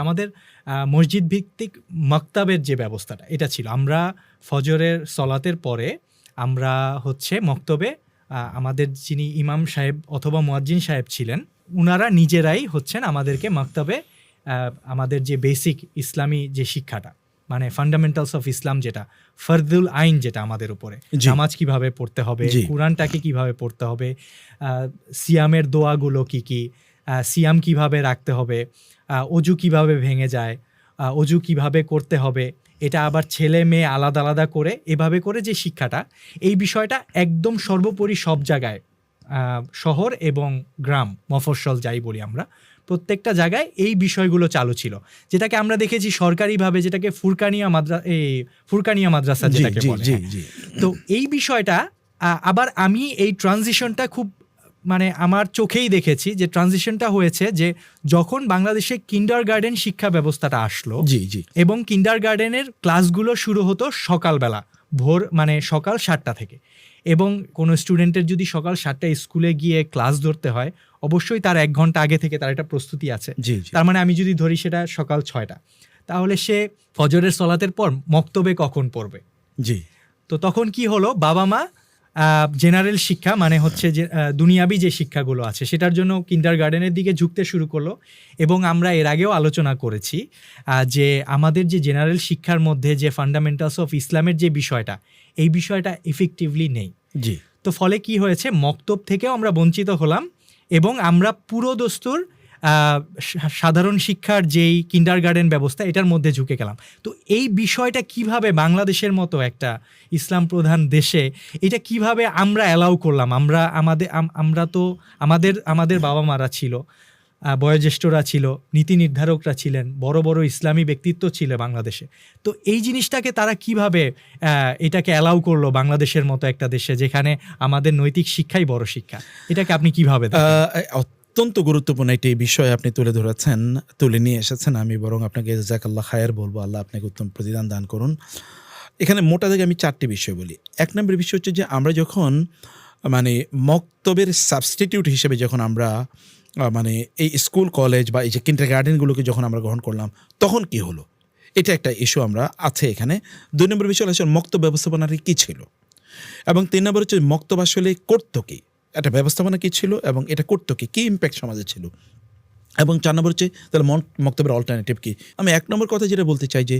আমাদের মসজিদ ভিত্তিক মক্তাবের যে ব্যবস্থাটা এটা ছিল, আমরা ফজরের সলাতের পরে আমরা হচ্ছে মক্তবে আমাদের যিনি ইমাম সাহেব অথবা মুয়াজ্জিন সাহেব ছিলেন উনারা নিজেরাই হচ্ছেন আমাদেরকে মক্তবে আমাদের যে বেসিক ইসলামী যে শিক্ষাটা মানে ফান্ডামেন্টালস অফ ইসলাম যেটা ফরদুল আইন যেটা আমাদের উপরে নামাজ কিভাবে পড়তে হবে, কুরআনটাকে কিভাবে পড়তে হবে, সিয়ামের দোয়াগুলো কি কি, সিয়াম কিভাবে রাখতে হবে, অজু কিভাবে ভেঙে যায়, অজু কিভাবে করতে হবে, এটা আবার ছেলে মেয়ে আলাদা আলাদা করে এভাবে করে যে শিক্ষাটা, এই বিষয়টা একদম সর্বোপরি সব জায়গায় শহর এবং গ্রাম মফস্বল যাই বলি আমরা প্রত্যেকটা জায়গায় এই বিষয়গুলো চালু ছিল, যেটাকে আমরা দেখেছি সরকারিভাবে যেটাকে ফুরকানিয়া মাদ্রাসা যেটাকে বলে। তো এই বিষয়টা আবার আমি এই ট্রানজিশনটা খুব মানে আমার চোখেই দেখেছি যে ট্রানজিশনটা হয়েছে যে যখন বাংলাদেশে কিন্ডারগার্টেন শিক্ষা ব্যবস্থাটা আসলো এবং কিন্ডারগার্টেনের ক্লাসগুলো শুরু হতো সকালবেলা ভোর মানে সকাল 7টা থেকে, এবং কোনো স্টুডেন্টের যদি সকাল 7টায় স্কুলে গিয়ে ক্লাস ধরতে হয় অবশ্যই তার 1 ঘন্টা আগে থেকে তার একটা প্রস্তুতি আছে। তার মানে আমি যদি ধরি সেটা সকাল 6টা, তাহলে সে ফজরের সলাতের পর মক্তবে কখন পড়বে? তো তখন কি হলো, বাবা মা জেনারেল শিক্ষা মানে হচ্ছে যে দুনিয়াবি যে শিক্ষাগুলো আছে সেটার জন্য কিন্ডারগার্টেনের দিকে ঝুঁকতে শুরু করলো। এবং আমরা এর আগেও আলোচনা করেছি যে আমাদের যে জেনারেল শিক্ষার মধ্যে যে ফান্ডামেন্টালস অফ ইসলামের যে বিষয়টা, এই বিষয়টা এফেক্টিভলি নেই। তো ফলে কি হয়েছে, মক্তব থেকেও আমরা বঞ্চিত হলাম এবং আমরা পুরো দস্তুর সাধারণ শিক্ষার যেই কিন্ডারগার্টেন ব্যবস্থা এটার মধ্যে ঝুঁকে গেলাম। তো এই বিষয়টা কিভাবে বাংলাদেশের মতো একটা ইসলাম প্রধান দেশে এটা কিভাবে আমরা অ্যালাউ করলাম? আমরা তো আমাদের বাবা মারা ছিল, বয়োজ্যেষ্ঠরা ছিল, নীতি নির্ধারকরা ছিলেন, বড় বড় ইসলামী ব্যক্তিত্ব ছিল বাংলাদেশে। তো এই জিনিসটাকে তারা কিভাবে এটাকে অ্যালাউ করলো বাংলাদেশের মতো একটা দেশে যেখানে আমাদের নৈতিক শিক্ষাই বড় শিক্ষা? এটাকে আপনি কিভাবে অত্যন্ত গুরুত্বপূর্ণ একটি বিষয় আপনি তুলে নিয়ে এসেছেন। আমি বরং আপনাকে জাযাকাল্লাহ খায়ের বলবো, আল্লাহ আপনাকে উত্তম প্রতিদান দান করুন। এখানে মোটা দাগে আমি 4টি বিষয় বলি। 1 নম্বর বিষয় হচ্ছে যে আমরা যখন মানে মক্তবের সাবস্টিটিউট হিসেবে যখন আমরা মানে এই স্কুল কলেজ বা এই যে কিন্ডারগার্টেনগুলোকে যখন আমরা গ্রহণ করলাম তখন কি হলো, এটা একটা ইস্যু আমরা আছে এখানে। 2 নম্বর বিষয় আসলে মক্তব ব্যবস্থাপনাটি কী ছিল, এবং 3 নম্বর হচ্ছে মক্তব আসলে করতো কি, একটা ব্যবস্থাপনা কী ছিল এবং এটা করতো কি ইম্প্যাক্ট সমাজে ছিল, এবং 4 নম্বর হচ্ছে তাহলে মক্তবের অল্টারনেটিভ কি। আমি 1 নম্বর কথা যেটা বলতে চাই যে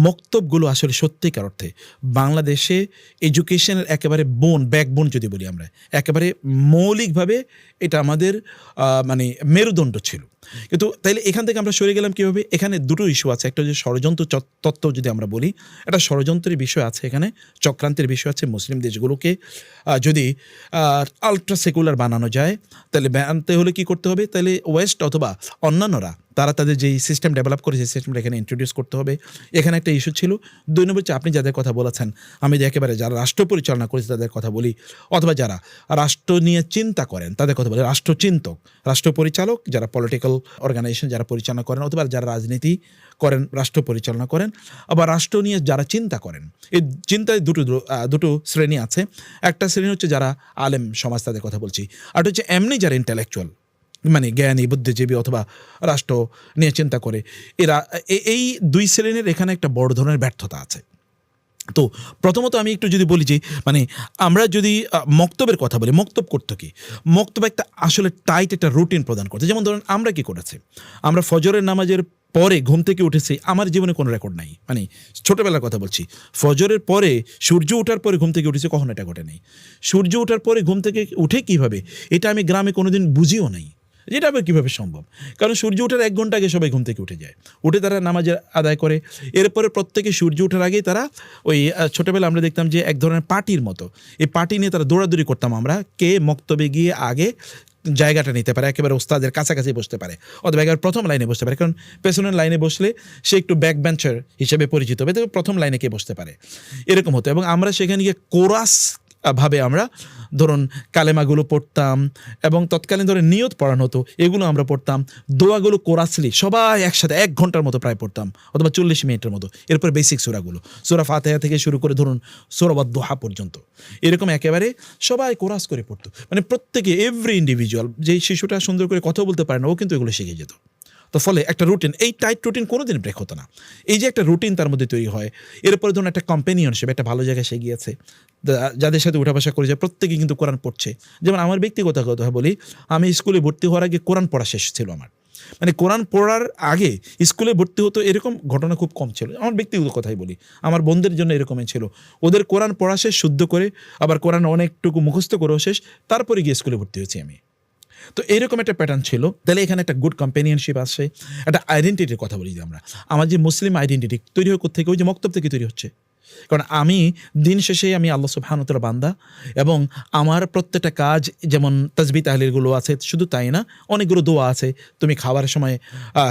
মক্তবগুলো আসলে সত্যিকার অর্থে বাংলাদেশে এডুকেশনের একেবারে ব্যাকবোন যদি বলি আমরা, একেবারে মৌলিকভাবে এটা আমাদের মানে মেরুদণ্ড ছিল। কিন্তু তাইলে এখান থেকে আমরা সরে গেলাম কীভাবে? এখানে দুটো ইস্যু আছে। একটা হচ্ছে ষড়যন্ত্র তত্ত্ব যদি আমরা বলি, একটা ষড়যন্ত্রের বিষয় আছে এখানে, চক্রান্তের বিষয় আছে। মুসলিম দেশগুলোকে যদি আলট্রা সেকুলার বানানো যায় তাহলে বানাতে হলে কী করতে হবে? তাহলে ওয়েস্ট অথবা অন্যান্যরা তারা তাদের যেই সিস্টেম ডেভেলপ করেছে সিস্টেমটা এখানে ইন্ট্রোডিউস করতে হবে। এখানে একটা ইস্যু ছিল। 2 নম্বর হচ্ছে আপনি যাদের কথা বলেছেন, আমি যে একেবারে যারা রাষ্ট্র পরিচালনা করেছে তাদের কথা বলি, অথবা যারা রাষ্ট্র নিয়ে চিন্তা করেন তাদের কথা বলি। রাষ্ট্রচিন্তক, রাষ্ট্র পরিচালক, যারা পলিটিক্যাল অর্গানাইজেশন যারা পরিচালনা করেন, অথবা যারা রাজনীতি করেন, রাষ্ট্র পরিচালনা করেন, আবার রাষ্ট্র নিয়ে যারা চিন্তা করেন। এই চিন্তায় দুটো শ্রেণী আছে। একটা শ্রেণী হচ্ছে যারা আলেম সমাজ, তাদের কথা বলছি। আর হচ্ছে এমনি যারা ইন্টেলেকচুয়াল মানে জ্ঞানী বুদ্ধিজীবী অথবা রাষ্ট্র নিয়ে চিন্তা করে, এরা এই 2 শ্রেণীর এখানে একটা বড় ধরনের ব্যর্থতা আছে। তো প্রথমত আমি একটু যদি বলি যে মানে আমরা যদি মক্তবের কথা বলি, মক্তব করতো কি? মক্তব একটা আসলে টাইট একটা রুটিন প্রদান করতে। যেমন ধরুন আমরা কি করেছি, আমরা ফজরের নামাজের পরে ঘুম থেকে উঠেছি, আমার জীবনে কোনো রেকর্ড নাই, মানে ছোটোবেলার কথা বলছি। ফজরের পরে সূর্য ওঠার পরে ঘুম থেকে উঠেছে, কখনো এটা ঘটে নেই। সূর্য ওঠার পরে ঘুম থেকে উঠে কীভাবে, এটা আমি গ্রামে কোনোদিন বুঝিও নাই, যেটা আবার কীভাবে সম্ভব। কারণ সূর্য ওঠার 1 ঘন্টা আগে সবাই ঘুম থেকে উঠে যায়, উঠে তারা নামাজ আদায় করে। এরপরে প্রত্যেকে সূর্য ওঠার আগেই তারা ওই ছোটোবেলা আমরা দেখতাম যে এক ধরনের পার্টির মতো, এই পার্টি নিয়ে তারা দৌড়াদৌড়ি করতাম আমরা, কে মক্তবে গিয়ে আগে জায়গাটা নিতে পারে, একেবারে ওস্তাদের কাছাকাছি বসতে পারে, অথবা একেবারে প্রথম লাইনে বসতে পারে। কারণ পেছনের লাইনে বসলে সে একটু ব্যাক বেঞ্চার হিসেবে পরিচিত হবে, তবে প্রথম লাইনে কে বসতে পারে, এরকম হতো। এবং আমরা সেখানে গিয়ে কোরাস ভাবে আমরা ধরুন কালেমাগুলো পড়তাম, এবং তৎকালীন ধরে নিয়ত পড়ানো হতো, এগুলো আমরা পড়তাম। দোয়াগুলো কোরাসলি সবাই একসাথে 1 ঘন্টার মতো প্রায় পড়তাম, অথবা 40 মিনিটের মতো। এরপর বেসিক সূরাগুলো, সূরা ফাতিহা থেকে শুরু করে ধরুন সূরা ওয়াদ-দুহা পর্যন্ত, এরকম একেবারে সবাই কোরাস করে পড়তো। মানে প্রত্যেকে, এভরি ইন্ডিভিজুয়াল, যেই শিশুটা সুন্দর করে কথা বলতে পারে না, ও কিন্তু এগুলো শিখে যেত। তো ফলে একটা রুটিন, এই টাইট রুটিন কোনোদিন ব্রেক হতো না। এই যে একটা রুটিন তার মধ্যে তৈরি হয়, এরপরে ধরুন একটা কম্পেনিয়নশিপ, একটা ভালো জায়গায় সে গিয়েছে, যাদের সাথে উঠা বসা করে যায় প্রত্যেকে কিন্তু কোরআন পড়ছে। যেমন আমার ব্যক্তিগত কথা বলি, আমি স্কুলে ভর্তি হওয়ার আগে কোরআন পড়া শেষ ছিল আমার, মানে কোরআন পড়ার আগে স্কুলে ভর্তি হতো এরকম ঘটনা খুব কম ছিল। আমার ব্যক্তিগত কথাই বলি, আমার বোনদের জন্য এরকমই ছিল, ওদের কোরআন পড়া শেষ শুদ্ধ করে, আবার কোরআন অনেকটুকু মুখস্থ করেও শেষ, তারপরে গিয়ে স্কুলে ভর্তি হয়েছি আমি। তো এরকম একটা প্যাটার্ন ছিল। তাহলে এখানে একটা গুড কম্পেনিয়নশিপ আসে, একটা আইডেন্টিটির কথা বলি যে আমরা, আমার যে মুসলিম আইডেন্টিটি তৈরি হয় কোথেকে? ওই যে মক্তব থেকে তৈরি হচ্ছে। কারণ আমি দিন শেষে আমি আল্লাহ সুবহানাহু ওয়া তাআলার বান্দা, এবং আমার প্রত্যেকটা কাজ, যেমন তাসবিহ তাহলিলগুলো আছে, শুধু তাই না, অনেকগুলো দোয়া আছে। তুমি খাওয়ার সময়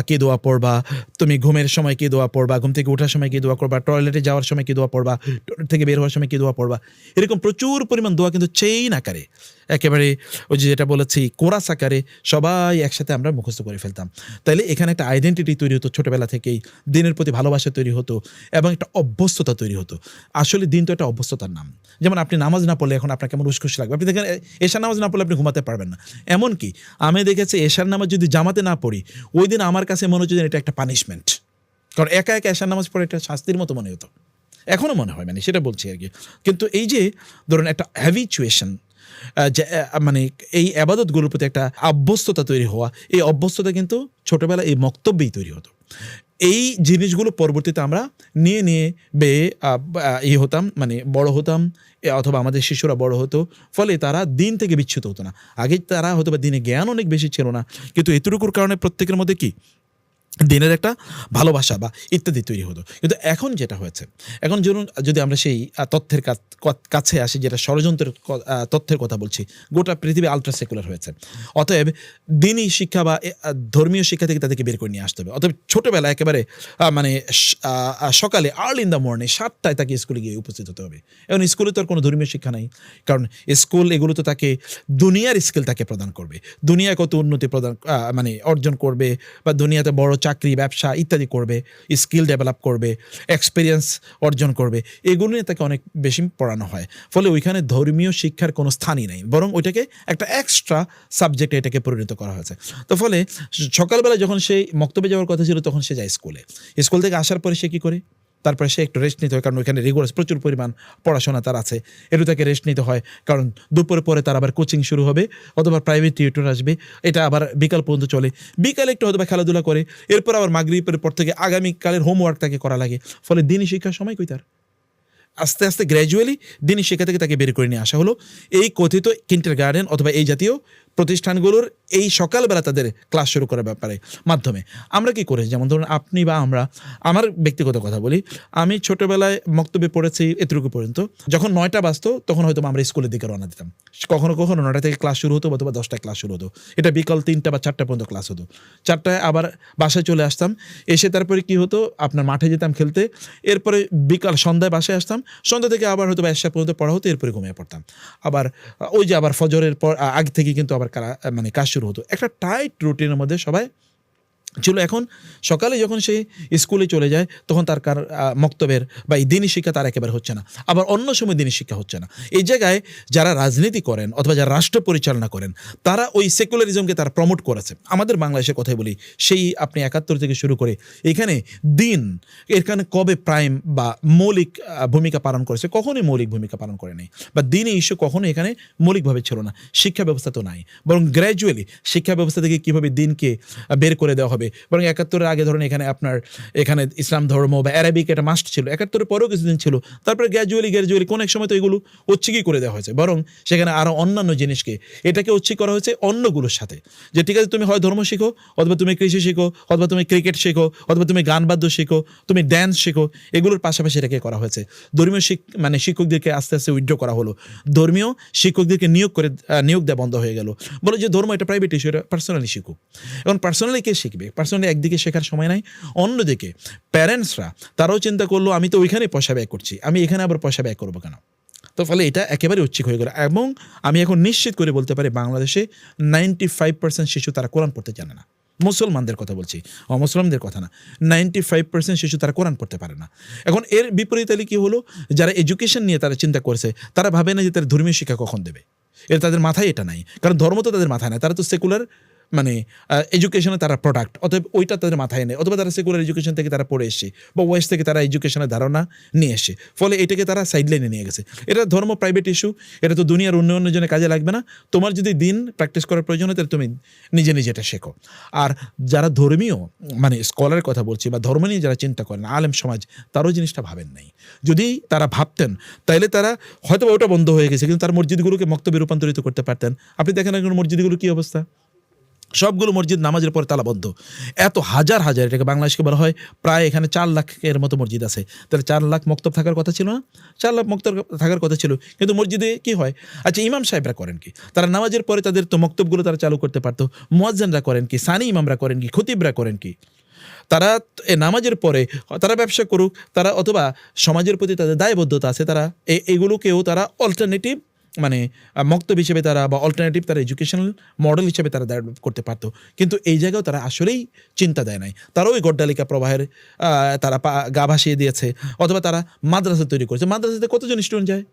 কি দোয়া পড়বা, তুমি ঘুমের সময় কি দোয়া পড়বা, ঘুম থেকে ওঠার সময় কি দোয়া করবা, টয়লেটে যাওয়ার সময় কি দোয়া পড়বা, টয়লেট থেকে বের হওয়ার সময় কি দোয়া পড়বা, এরকম প্রচুর পরিমাণ দোয়া কিন্তু চেইন আকারে, একেবারে ওই যে যেটা বলেছি কোরাস আকারে সবাই একসাথে আমরা মুখস্থ করে ফেলতাম। তাইলে এখানে একটা আইডেন্টিটি তৈরি হতো ছোটোবেলা থেকেই, দিনের প্রতি ভালোবাসা তৈরি হতো, এবং একটা অভ্যস্ততা তৈরি হতো। আসলে দিন তো একটা অভ্যস্ততার নাম। যেমন আপনি নামাজ না পড়লে এখন আপনার কেমন উসখুস লাগবে, আপনি দেখেন এশার নামাজ না পড়লে আপনি ঘুমাতে পারবেন না। এমনকি আমি দেখেছি এশার নামাজ যদি জামাতে না পড়ি, ওই দিন আমার কাছে মনে হচ্ছে যে এটা একটা পানিশমেন্ট, কারণ একা একা এশার নামাজ পড়ে একটা শাস্তির মতো মনে হতো, এখনও মনে হয়, মানে সেটা বলছি আর কি। কিন্তু এই যে ধরুন একটা হ্যাবিচুয়েশন, মানে এই আবাদতগুলোর প্রতি একটা অভ্যস্ততা তৈরি হওয়া, এই অভ্যস্ততা কিন্তু ছোটোবেলা এই মক্তব্যেই তৈরি হতো। এই জিনিসগুলো পরবর্তীতে আমরা নিয়ে নিয়ে হতাম, মানে বড় হতাম, অথবা আমাদের শিশুরা বড় হতো, ফলে তারা দিন থেকে বিচ্যুত হতো না। আগে তারা হয়তো বা দিনে জ্ঞান অনেক বেশি ছিল না, কিন্তু এতটুকুর কারণে প্রত্যেকের মধ্যে কি দিনের একটা ভালোবাসা বা ইত্যাদি তৈরি হতো। কিন্তু এখন যেটা হয়েছে, এখন যদি আমরা সেই তথ্যের কাছে আসি, যেটা ষড়যন্ত্রের তথ্যের কথা বলছি, গোটা পৃথিবী আলট্রা সেকুলার হয়েছে। অতএব দিনই শিক্ষা বা ধর্মীয় শিক্ষা থেকে তাদেরকে বের করে নিয়ে আসতে হবে। অতএব ছোটোবেলা একেবারে মানে সকালে আর্লি ইন দ্য মর্নিং 7টায় তাকে স্কুলে গিয়ে উপস্থিত হতে হবে। এখন স্কুলে তো আর কোনো ধর্মীয় শিক্ষা নাই, কারণ স্কুল এগুলো তো তাকে দুনিয়ার স্কিল তাকে প্রদান করবে, দুনিয়ায় কত উন্নতি মানে অর্জন করবে, বা দুনিয়াতে বড় চাকরি ব্যবসা ইত্যাদি করবে, স্কিল ডেভেলপ করবে, এক্সপিরিয়েন্স অর্জন করবে, এগুলো নিয়ে তাকে অনেক বেশি পড়ানো হয়। ফলে ওইখানে ধর্মীয় শিক্ষার কোনো স্থানই নেই, বরং ওইটাকে একটা এক্সট্রা সাবজেক্টে এটাকে পরিণত করা হয়েছে। তো ফলে সকালবেলা যখন সেই মক্তবে যাওয়ার কথা ছিল, তখন সে যায় স্কুলে। স্কুল থেকে আসার পরে সে কী করে? তারপরে সে একটু রেস্ট নিতে হয়, কারণ ওইখানে রিগোরাস প্রচুর পরিমাণ পড়াশোনা তার আছে, একটু তাকে রেস্ট নিতে হয়, কারণ দুপুরে পরে তার আবার কোচিং শুরু হবে, অথবা প্রাইভেট টিউটর আসবে, এটা আবার বিকাল পর্যন্ত চলে। বিকালে একটু হয়তো খেলাধুলা করে, এরপর আবার মাগরিবের পর থেকে আগামীকালের হোমওয়ার্ক তাকে করা লাগে। ফলে দিনই শিক্ষার সময় কই তার? আস্তে আস্তে গ্র্যাজুয়ালি দিনই শিক্ষা থেকে তাকে বের করে নিয়ে আসা হলো এই কথিত কিন্ডারগার্টেন অথবা এই জাতীয় প্রতিষ্ঠানগুলোর এই সকালবেলা তাদের ক্লাস শুরু করার ব্যাপারে মাধ্যমে। আমরা কি করেছি, যেমন ধরুন আপনি বা আমরা, আমার ব্যক্তিগত কথা বলি, আমি ছোটোবেলায় মক্তবে পড়েছি এতটুকু পর্যন্ত। যখন 9টা বাজতো তখন হয়তো আমরা স্কুলের দিকে রওনা দিতাম। কখনো কখনো 9টা থেকে ক্লাস শুরু হতো, অথবা 10টায় ক্লাস শুরু হতো, এটা বিকাল 3টা বা 4টা পর্যন্ত ক্লাস হতো। 4টায় আবার বাসায় চলে আসতাম, এসে তারপরে কি হতো, আপনার মাঠে যেতাম খেলতে, এরপরে বিকাল সন্ধ্যায় বাসায় আসতাম, সন্ধ্যা থেকে আবার হয়তো 1টা পর্যন্ত পড়া হতো, এরপরে ঘুমিয়ে পড়তাম। আবার ওই যে আবার ফজরের পর আগে থেকে কিন্তু আবার মানে কাজ শুরু হতো। একটা টাইট রুটিনের মধ্যে সবাই ছিল। এখন সকালে যখন সে স্কুলে চলে যায়, তখন তার মক্তবের বা এই দিনী শিক্ষা তার একেবারে হচ্ছে না, আবার অন্য সময় দিনী শিক্ষা হচ্ছে না। এই জায়গায় যারা রাজনীতি করেন অথবা যারা রাষ্ট্র পরিচালনা করেন, তারা ওই সেকুলারিজমকে তারা প্রমোট করেছে। আমাদের বাংলাদেশের কথাই বলি, সেই আপনি 71 থেকে শুরু করে এখানে দিন এখানে কবে প্রাইম বা মৌলিক ভূমিকা পালন করেছে? কখনোই মৌলিক ভূমিকা পালন করে নেই, বা দিনী ইস্যু কখনো এখানে মৌলিকভাবে ছিল না। শিক্ষা ব্যবস্থা তো নাই, বরং গ্র্যাজুয়ালি শিক্ষা ব্যবস্থা থেকে কীভাবে দিনকে বের করে দেওয়া হবে। বরং 71-এর আগে ধরুন এখানে ইসলাম ধর্ম বা অ্যারাবিক এটা মাস্ট ছিল, 71-এর পরেও কিছুদিন ছিল, তারপরে গ্র্যাজুয়ালি কোন এক সময় তো এগুলো ঐচ্ছিকই করে দেওয়া হয়েছে, বরং সেখানে আরও অন্যান্য জিনিসকে এটাকে ঐচ্ছিক করা হয়েছে অন্যগুলোর সাথে। যে ঠিক আছে, তুমি হয় ধর্ম শিখো, অথবা তুমি কৃষি শিখো, অথবা তুমি ক্রিকেট শিখো, অথবা তুমি গান বাদ্য শিখো, তুমি ড্যান্স শিখো, এগুলোর পাশাপাশি এটাকে করা হয়েছে। ধর্মীয় মানে শিক্ষকদেরকে আস্তে আস্তে উইথড্র করা হলো, ধর্মীয় শিক্ষকদেরকে নিয়োগ দেওয়া বন্ধ হয়ে গেল। বলে যে ধর্ম এটা প্রাইভেট ইস্যু, এটা পার্সোনালি শিখুক। এখন পার্সোনালি কে শিখবে? পার্সোনালি একদিকে শেখার সময় নাই, অন্যদিকে প্যারেন্টসরা তারাও চিন্তা করলো আমি তো ওইখানে পয়সা ব্যয় করছি, আমি এখানে আবার পয়সা ব্যয় করবো কেন? তো ফলে এটা একেবারে ঐচ্ছিক হয়ে গেল। এবং আমি এখন নিশ্চিত করে বলতে পারি, বাংলাদেশে 95% শিশু তারা কোরআন পড়তে জানে না। মুসলমানদের কথা বলছি, অমুসলিমদের কথা না। 95% শিশু তারা কোরআন পড়তে পারে না। এখন এর বিপরীতে কি হলো, যারা এডুকেশন নিয়ে তারা চিন্তা করছে, তারা ভাবে না যে তারা ধর্মীয় শিক্ষা কখন দেবে, এর তাদের মাথায় এটা নাই, কারণ ধর্ম তো তাদের মাথায় নাই, তারা তো সেকুলার মানে এডুকেশনে তারা প্রোডাক্ট, অতএব ওইটা তাদের মাথায় নেই, অথবা তারা সেকুলার এডুকেশন থেকে তারা পড়ে এসে বা ওয়েস্ট থেকে তারা এডুকেশনের ধারণা নিয়ে এসে, ফলে এটাকে তারা সাইডলাইনে নিয়ে গেছে। এটা ধর্ম প্রাইভেট ইস্যু, এটা তো দুনিয়ার উন্নয়নের জন্য কাজে লাগবে না। তোমার যদি দিন প্র্যাকটিস করার প্রয়োজন হয় তাহলে তুমি নিজে নিজে এটা শেখো। আর যারা ধর্মীয় মানে স্কলারের কথা বলছি বা ধর্ম নিয়ে যারা চিন্তা করেন, আলেম সমাজ, তারও জিনিসটা ভাবেন নাই। যদি তারা ভাবতেন তাইলে তারা হয়তো ওটা বন্ধ হয়ে গেছে, কিন্তু তার মসজিদগুলোকে মক্তবে রূপান্তরিত করতে পারতেন। আপনি দেখেন এখন মসজিদগুলো কি অবস্থা, সবগুলো মসজিদ নামাজের পরে তালাবদ্ধ। এত হাজার হাজার, এটাকে বাংলাদেশকে বলা হয় প্রায় এখানে 4 লাখের মতো মসজিদ আছে, তাহলে 4 লাখ মক্তব থাকার কথা ছিল না? 4 লাখ মক্তব থাকার কথা ছিল, কিন্তু মসজিদে কি হয়? আচ্ছা, ইমাম সাহেবরা করেন কি? তারা নামাজের পরে তাদের তো মক্তবগুলো তারা চালু করতে পারতো। মুয়াজ্জিনরা করেন কি? সানি ইমামরা করেন কি? খতিবরা করেন কি? তারা নামাজের পরে তারা ব্যবসা করুক, তারা অথবা সমাজের প্রতি তাদের দায়বদ্ধতা আছে, তারা এগুলোকেও তারা অল্টারনেটিভ মানে মক্তব হিসেবে তারা বা অল্টারনেটিভ তারা এডুকেশনাল মডেল হিসেবে তারা ডেভেলপ করতে পারতো। কিন্তু এই জায়গাও তারা আসলেই চিন্তা দেয় নাই। তারাও ওই গড্ডালিকা প্রবাহের তারা গা ভাসিয়ে দিয়েছে, অথবা তারা মাদ্রাসা তৈরি করেছে। মাদ্রাসাতে কতজন স্টুডেন্ট যায়?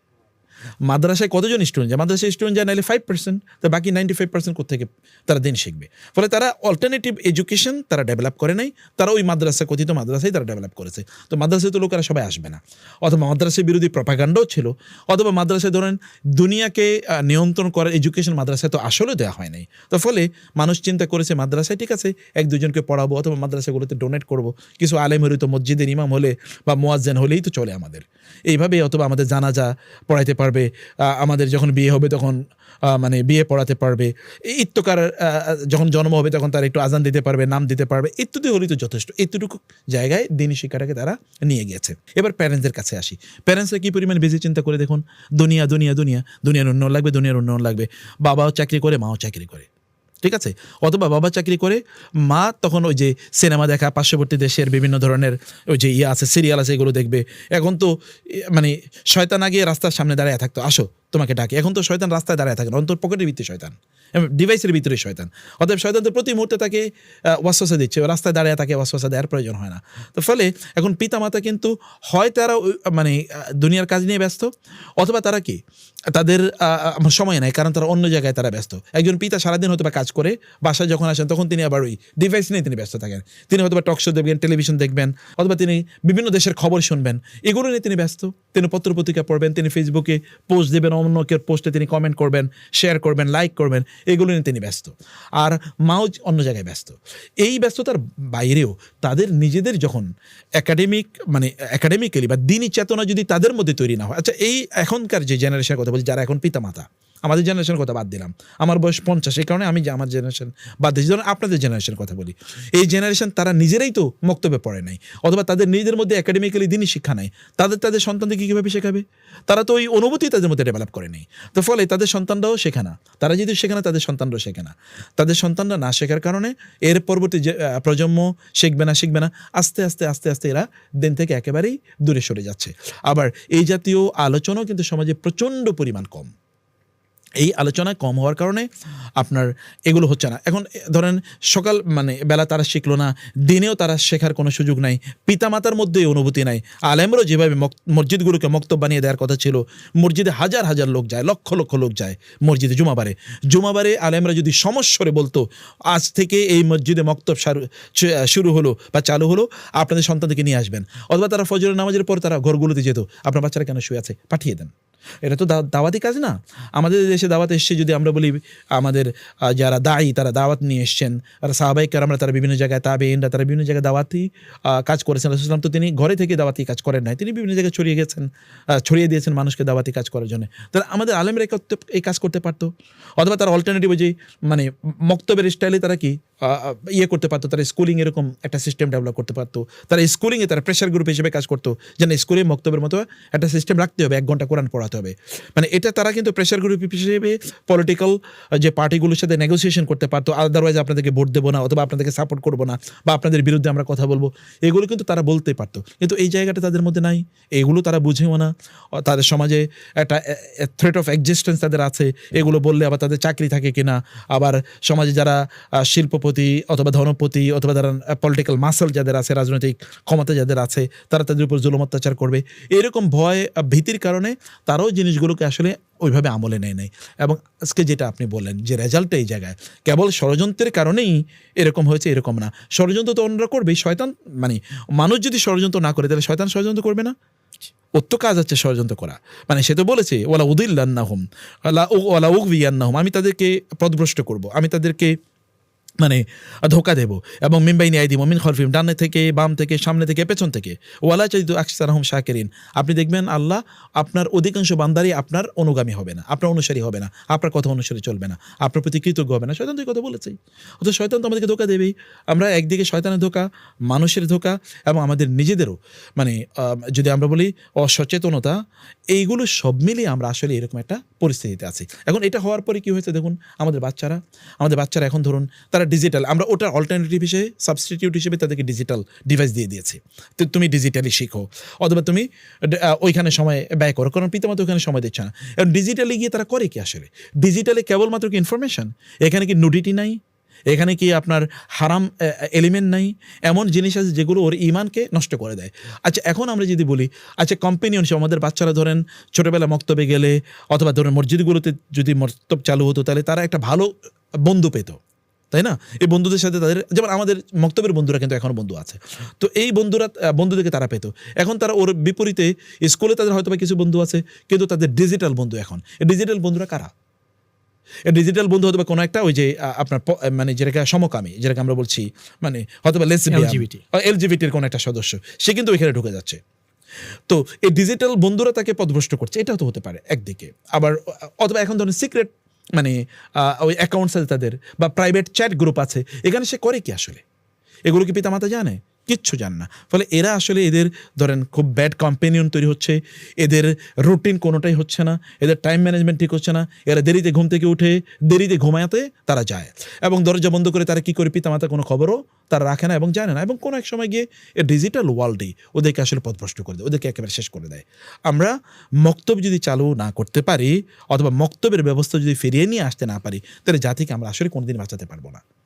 মাদ্রাসায় কতজন স্টুডেন্ট যায়? মাদ্রাসায় স্টুডেন্ট যায় নাহলে 5%, তো বাকি 95% কোথেকে তারা দিন শিখবে? ফলে তারা অল্টারনেটিভ এডুকেশন তারা ডেভেলপ করে নাই, তারা ওই মাদ্রাসা কথিত মাদ্রাসায় তারা ডেভেলপ করেছে। তো মাদ্রাসায় তো লোকেরা সবাই আসবে না, অথবা মাদ্রাসায় বিরোধী প্রপাগান্ডাও ছিল, অথবা মাদ্রাসায় ধরেন দুনিয়াকে নিয়ন্ত্রণ করার এডুকেশন মাদ্রাসায় তো আসলে দেওয়া হয় নাই। তো ফলে মানুষ চিন্তা করেছে মাদ্রাসায় ঠিক আছে 1-2 জনকে পড়াবো, অথবা মাদ্রাসাগুলোতে ডোনেট করবো, কিছু আলেম হলে তো মসজিদের ইমাম হলে বা মুয়াজ্জিন হলেই তো চলে আমাদের এইভাবে, অথবা আমাদের জানাজা পড়াইতে পারবে, আমাদের যখন বিয়ে হবে তখন মানে বিয়ে পড়াতে পারবে, ইত্যকার যখন জন্ম হবে তখন তারা একটু আজান দিতে পারবে, নাম দিতে পারবে, ইত্যাদি হলেই তো যথেষ্ট। এতটুকু জায়গায় দিনী শিক্ষাটাকে তারা নিয়ে গিয়েছে। এবার প্যারেন্টসদের কাছে আসি। প্যারেন্টসরা কী পরিমাণ বেশি চিন্তা করে দেখুন, দুনিয়া দুনিয়া দুনিয়া, দুনিয়ার উন্নয়ন লাগবে, দুনিয়ার উন্নয়ন লাগবে। বাবাও চাকরি করে, মাও চাকরি করে, ঠিক আছে, অথবা বাবা চাকরি করে, মা তখন ওই যে সিনেমা দেখা, পার্শ্ববর্তী দেশের বিভিন্ন ধরনের ওই যে আছে সিরিয়াল আছে, এগুলো দেখবে। এখন তো মানে শয়তান আগে রাস্তার সামনে দাঁড়িয়ে থাকতো, আসো তোমাকে ডাকে। এখন তো শয়তান রাস্তায় দাঁড়িয়ে থাকে না, অন্তর পকেটের ভিতরে শয়তান, ডিভাইসের ভিতরে শয়তান। অতএব শয়তান তো প্রতি মুহূর্তে তাকে ওয়াসওয়াসা দিচ্ছে, রাস্তায় দাঁড়িয়ে তাকে ওয়াসওয়াসা দেওয়ার প্রয়োজন হয় না। তো ফলে এখন পিতা মাতা কিন্তু হয় তারা মানে দুনিয়ার কাজ নিয়ে ব্যস্ত, অথবা তারা কি তাদের সময় নেই, কারণ তারা অন্য জায়গায় তারা ব্যস্ত। একজন পিতা সারাদিন হয়তো বা কাজ করে, বাসায় যখন আসেন তখন তিনি আবার ওই ডিভাইস নিয়ে তিনি ব্যস্ত থাকেন। তিনি হয়তো বা টক শো দেখবেন, টেলিভিশন দেখবেন, অথবা তিনি বিভিন্ন দেশের খবর শুনবেন, এগুলো নিয়ে তিনি ব্যস্ত। তিনি পত্রপত্রিকা পড়বেন, তিনি ফেসবুকে পোস্ট দেবেন, অন্য কেউ পোস্টে তিনি কমেন্ট করবেন, শেয়ার করবেন, লাইক করবেন, এগুলো নিয়ে তিনি ব্যস্ত। আর মাও অন্য জায়গায় ব্যস্ত। এই ব্যস্ততার বাইরেও তাদের নিজেদের যখন একাডেমিক্যালি বা দিনী চেতনা যদি তাদের মধ্যে তৈরি না হয়। আচ্ছা, এই এখনকার যে জেনারেশনের কথা বলছি, যারা এখন পিতা মাতা, আমাদের জেনারেশনের কথা বাদ দিলাম, আমার বয়স 50, এই কারণে আমি আমার জেনারেশন বাদ দিয়েছি। ধরুন আপনাদের জেনারেশনের কথা বলি, এই জেনারেশন তারা নিজেরাই তো মক্তবে পড়ে নাই, অথবা তাদের নিজেদের মধ্যে একাডেমিক্যালি দিনই শিক্ষা নাই, তাদের সন্তানদেরকে কীভাবে শেখাবে? তারা তো ওই অনুভূতি তাদের মধ্যে ডেভেলপ করে নেই। তো ফলে তাদের সন্তানরাও শেখে না, তারা যদি শেখে না তাদের সন্তানরাও শেখে না। তাদের সন্তানরা না শেখার কারণে এর পরবর্তী যে প্রজন্ম শিখবে না, আস্তে আস্তে আস্তে আস্তে এরা দিন থেকে একেবারেই দূরে সরে যাচ্ছে। আবার এই জাতীয় আলোচনাও কিন্তু সমাজে প্রচণ্ড পরিমাণ কম। এই আলোচনা কম হওয়ার কারণে আপনার এগুলো হচ্ছে না। এখন ধরেন সকাল মানে বেলা তারা শিখলো না, দিনেও তারা শেখার কোনো সুযোগ নাই, পিতামাতার মধ্যে অনুভূতি নাই। আলেমরাও যেভাবে মসজিদগুলোকে মক্তব বানিয়ে দেওয়ার কথা ছিল, মসজিদে হাজার হাজার লোক যায়, লক্ষ লক্ষ লোক যায় মসজিদে জুমাবারে আলেমরা যদি সমস্বরে বলতো আজ থেকে এই মসজিদে মক্তব শুরু হলো বা চালু হলো, আপনাদের সন্তানদেরকে নিয়ে আসবেন, অথবা তারা ফজরের নামাজের পর তারা ঘরগুলোতে যেত, আপনার বাচ্চারা কেন শুয়ে আছে পাঠিয়ে দেন। এটা তো দাওয়াতি কাজ না? আমাদের দেশে দাওয়াত এসছে, যদি আমরা বলি আমাদের যারা দায়ী তারা দাওয়াত নিয়ে এসছেন, আর সাহাবায়ে কেরামরা তারা বিভিন্ন জায়গায়, তাবেঈনরা তারা বিভিন্ন জায়গায় দাওয়াতি কাজ করেছেন। রাসূলুল্লাহ সাল্লাল্লাহু আলাইহি ওয়াসাল্লাম তো তিনি ঘরে থেকে দাওয়াতি কাজ করেন নাই, তিনি বিভিন্ন জায়গায় ছড়িয়ে দিয়েছেন মানুষকে দাওয়াতি কাজ করার জন্য। তারা আমাদের আলেমরা এই কাজ করতে পারতো, অথবা তারা অল্টারনেটিভ যে মানে মক্তবের স্টাইলে তারা কি করতে পারতো, তারা স্কুলিং এরকম একটা সিস্টেম ডেভেলপ করতে পারতো। তারা স্কুলিংয়ে তারা প্রেশার গ্রুপ হিসেবে কাজ করতো, যেন স্কুলে মক্তবের মতো একটা সিস্টেম রাখতে হবে, 1 ঘন্টা কোরআন পড়াতে হবে। মানে এটা তারা কিন্তু প্রেশার গ্রুপ হিসেবে পলিটিক্যাল যে পার্টিগুলোর সাথে নেগোসিয়েশন করতে পারতো। আদারওয়াইজ আপনাদেরকে ভোট দেবো না, অথবা আপনাদেরকে সাপোর্ট করবো না, বা আপনাদের বিরুদ্ধে আমরা কথা বলবো, এগুলো কিন্তু তারা বলতে পারতো। কিন্তু এই জায়গাটা তাদের মধ্যে নাই, এগুলো তারা বুঝেও না। তাদের সমাজে একটা থ্রেট অফ এক্সিস্টেন্স তাদের আছে, এগুলো বললে আবার তাদের চাকরি থাকে কিনা, আবার সমাজে যারা শিল্প কোটিপতি অথবা ধনপতি অথবা যারা পলিটিক্যাল মাসল যাদের আছে, রাজনৈতিক ক্ষমতা যাদের আছে, তারা তাদের উপর জুলুম অত্যাচার করবে, এরকম ভয় ভীতির কারণে তারাও জিনিসগুলোকে আসলে ওইভাবে আমলে নেয় নাই। এবং আজকে যেটা আপনি বললেন যে রেজাল্টটা এই জায়গায় কেবল ষড়যন্ত্রের কারণেই এরকম হয়েছে, এরকম না। ষড়যন্ত্র তো অন্যরা করবেই, শয়তান মানে মানুষ যদি ষড়যন্ত্র না করে তাহলে শয়তান ষড়যন্ত্র করবে না? ওর তো কাজ হচ্ছে ষড়যন্ত্র করা। মানে সে তো বলেছে ওয়ালা উদিল্লান্নাহুম ওয়ালা উগবিয়ান্নাহুম, আমি তাদেরকে পথভ্রষ্ট করব, আমি তাদেরকে মানে ধোকা দেব। এবং মিমবাইনি আইদিম মিন খলফিম, ডানে থেকে বাম থেকে সামনে থেকে পেছন থেকে। ওয়ালা চাইদু আকসারহুম শাকিরিন, আপনি দেখবেন আল্লাহ আপনার অধিকাংশ বান্দারই আপনার অনুগামী হবে না, আপনার অনুসারী হবে না, আপনার কথা অনুসারী চলবে না, আপনার প্রতি কৃতজ্ঞ হবে না। শয়তান তো এই কথা বলেছেই। অথচ শয়তান তো আমাদেরকে ধোকা দেবেই। আমরা একদিকে শয়তানের ধোকা, মানুষের ধোকা এবং আমাদের নিজেদেরও মানে যদি আমরা বলি অসচেতনতা, এইগুলো সব মিলিয়ে আমরা আসলে এরকম একটা পরিস্থিতিতে আছি। এখন এটা হওয়ার পরে কী হয়েছে দেখুন, আমাদের বাচ্চারা এখন ধরুন তারা ডিজিটাল, আমরা ওটার অল্টারনেটিভ হিসেবে সাবস্টিটিউট হিসেবে তাদেরকে ডিজিটাল ডিভাইস দিয়ে দিয়েছি। তো তুমি ডিজিটালি শিখো অথবা তুমি ওইখানে সময় ব্যয় করো, কারণ পিতামাতা ওইখানে সময় দিচ্ছে না। এবং ডিজিটালি গিয়ে তারা করে কি আসলে? ডিজিটালি কেবলমাত্র কি ইনফরমেশন? এখানে কি নুডিটি নাই? এখানে কি আপনার হারাম এলিমেন্ট নাই? এমন জিনিস আছে যেগুলো ওর ইমানকে নষ্ট করে দেয়। আচ্ছা এখন আমরা যদি বলি আচ্ছা কম্পেনিয়নশিপ, আমাদের বাচ্চারা ধরেন ছোটোবেলা মক্তবে গেলে অথবা ধরেন মসজিদগুলোতে যদি মক্তব চালু হতো তাহলে তারা একটা ভালো বন্ধু পেত, তাই না? এই বন্ধুদের সাথে তাদের, যেমন আমাদের মক্তবের বন্ধুরা কিন্তু এখনও বন্ধু আছে, তো এই বন্ধুদেরকে তারা পেত। এখন তারা ওর বিপরীতে স্কুলে তাদের হয়তো বা কিছু বন্ধু আছে, কিন্তু তাদের ডিজিটাল বন্ধু এখন। এই ডিজিটাল বন্ধুরা কারা? ডিজিটাল বন্ধু হয়তো বা কোনো একটা ওই যে আপনার মানে যেটাকে সমকামী, যেটাকে আমরা বলছি মানে হয়তো বা এলজিবিটির কোনো একটা সদস্য, সে কিন্তু ওইখানে ঢুকে যাচ্ছে। তো এই ডিজিটাল বন্ধুরা তাকে পথভ্রষ্ট করছে, এটাও তো হতে পারে একদিকে। আবার অথবা এখন ধরেন সিক্রেট মানে ওই অ্যাকাউন্টস আছে তাদের, বা প্রাইভেট চ্যাট গ্রুপ আছে, এখানে সে করে কি আসলে? এগুলো কি পিতামাতা জানে? কিচ্ছু জানে না। ফলে এরা আসলে এদের ধরেন খুব ব্যাড কম্পেনিয়ন তৈরি হচ্ছে, এদের রুটিন কোনোটাই হচ্ছে না, এদের টাইম ম্যানেজমেন্ট ঠিক হচ্ছে না, এরা দেরিতে ঘুম থেকে উঠে দেরিতে ঘুমাতে তারা যায়, এবং দরজা বন্ধ করে তারা কী করে পিতামাতা কোনো খবরও তারা রাখে না এবং জানে না। এবং কোনো এক সময় গিয়ে এই ডিজিটাল ওয়ার্ল্ডই ওদেরকে আসলে পথভ্রষ্ট করে দেয়, ওদেরকে একেবারে শেষ করে দেয়। আমরা মক্তব যদি চালু না করতে পারি অথবা মক্তবের ব্যবস্থা যদি ফিরিয়ে নিয়ে আসতে না পারি, তাহলে জাতিকে আমরা আসলে কোনোদিন বাঁচাতে পারবো না।